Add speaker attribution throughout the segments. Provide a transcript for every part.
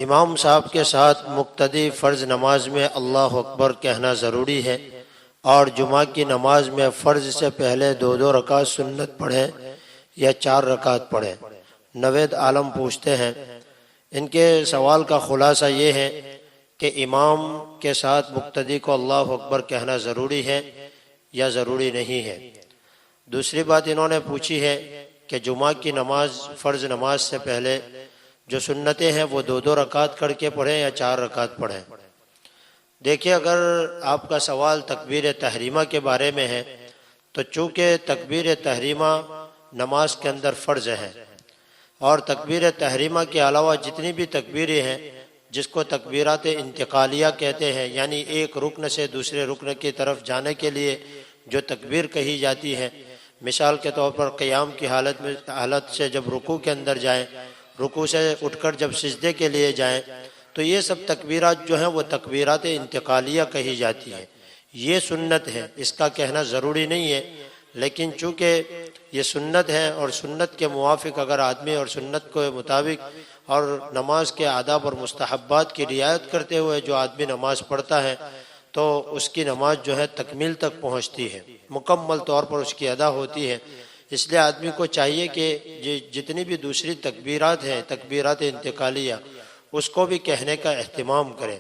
Speaker 1: امام صاحب کے ساتھ مقتدی فرض نماز میں اللہ اکبر کہنا ضروری ہے، اور جمعہ کی نماز میں فرض سے پہلے 2 رکعت سنت پڑھیں یا 4 رکعت پڑھیں؟ نوید عالم پوچھتے ہیں۔ ان کے سوال کا خلاصہ یہ ہے کہ امام کے ساتھ مقتدی کو اللہ اکبر کہنا ضروری ہے یا ضروری نہیں ہے۔ دوسری بات انہوں نے پوچھی ہے کہ جمعہ کی نماز فرض نماز سے پہلے جو سنتیں ہیں وہ 2 رکعت کر کے پڑھیں یا 4 رکعت پڑھیں؟ دیکھیے، اگر آپ کا سوال تکبیر تحریمہ کے بارے میں ہے تو چونکہ تکبیر تحریمہ نماز کے اندر فرض ہے، اور تکبیر تحریمہ کے علاوہ جتنی بھی تکبیریں ہیں جس کو تکبیرات انتقالیہ کہتے ہیں، یعنی ایک رکن سے دوسرے رکن کی طرف جانے کے لیے جو تکبیر کہی جاتی ہے، مثال کے طور پر قیام کی حالت سے جب رکوع کے اندر جائیں، رکوع سے اٹھ کر جب سجدے کے لیے جائیں، تو یہ سب تکبیرات جو ہیں وہ تکبیرات انتقالیہ کہی جاتی ہیں۔ یہ سنت ہے، اس کا کہنا ضروری نہیں ہے، لیکن چونکہ یہ سنت ہے اور سنت کے موافق اگر آدمی اور سنت کے مطابق اور نماز کے آداب اور مستحبات کی رعایت کرتے ہوئے جو آدمی نماز پڑھتا ہے تو اس کی نماز جو ہے تکمیل تک پہنچتی ہے، مکمل طور پر اس کی ادا ہوتی ہے۔ اس لیے آدمی کو چاہیے کہ جتنی بھی دوسری تکبیرات ہیں، تکبیرات انتقالیہ، اس کو بھی کہنے کا اہتمام کریں۔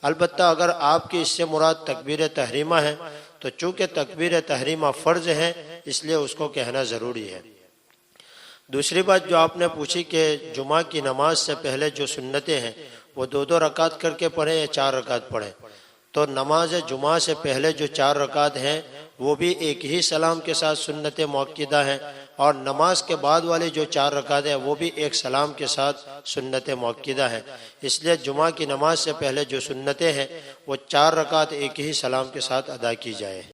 Speaker 1: البتہ اگر آپ کی اس سے مراد تکبیر تحریمہ ہے تو چونکہ تکبیر تحریمہ فرض ہے، اس لیے اس کو کہنا ضروری ہے۔ دوسری بات جو آپ نے پوچھی کہ جمعہ کی نماز سے پہلے جو سنتیں ہیں وہ 2 رکعت کر کے پڑھیں یا 4 رکعت پڑھیں، تو نماز جمعہ سے پہلے جو 4 رکعت ہیں وہ بھی ایک ہی سلام کے ساتھ سنت مؤکدہ ہیں، اور نماز کے بعد والی جو 4 رکعت ہیں وہ بھی ایک سلام کے ساتھ سنت مؤکدہ ہیں۔ اس لیے جمعہ کی نماز سے پہلے جو سنتیں ہیں وہ 4 رکعت ایک ہی سلام کے ساتھ ادا کی جائے۔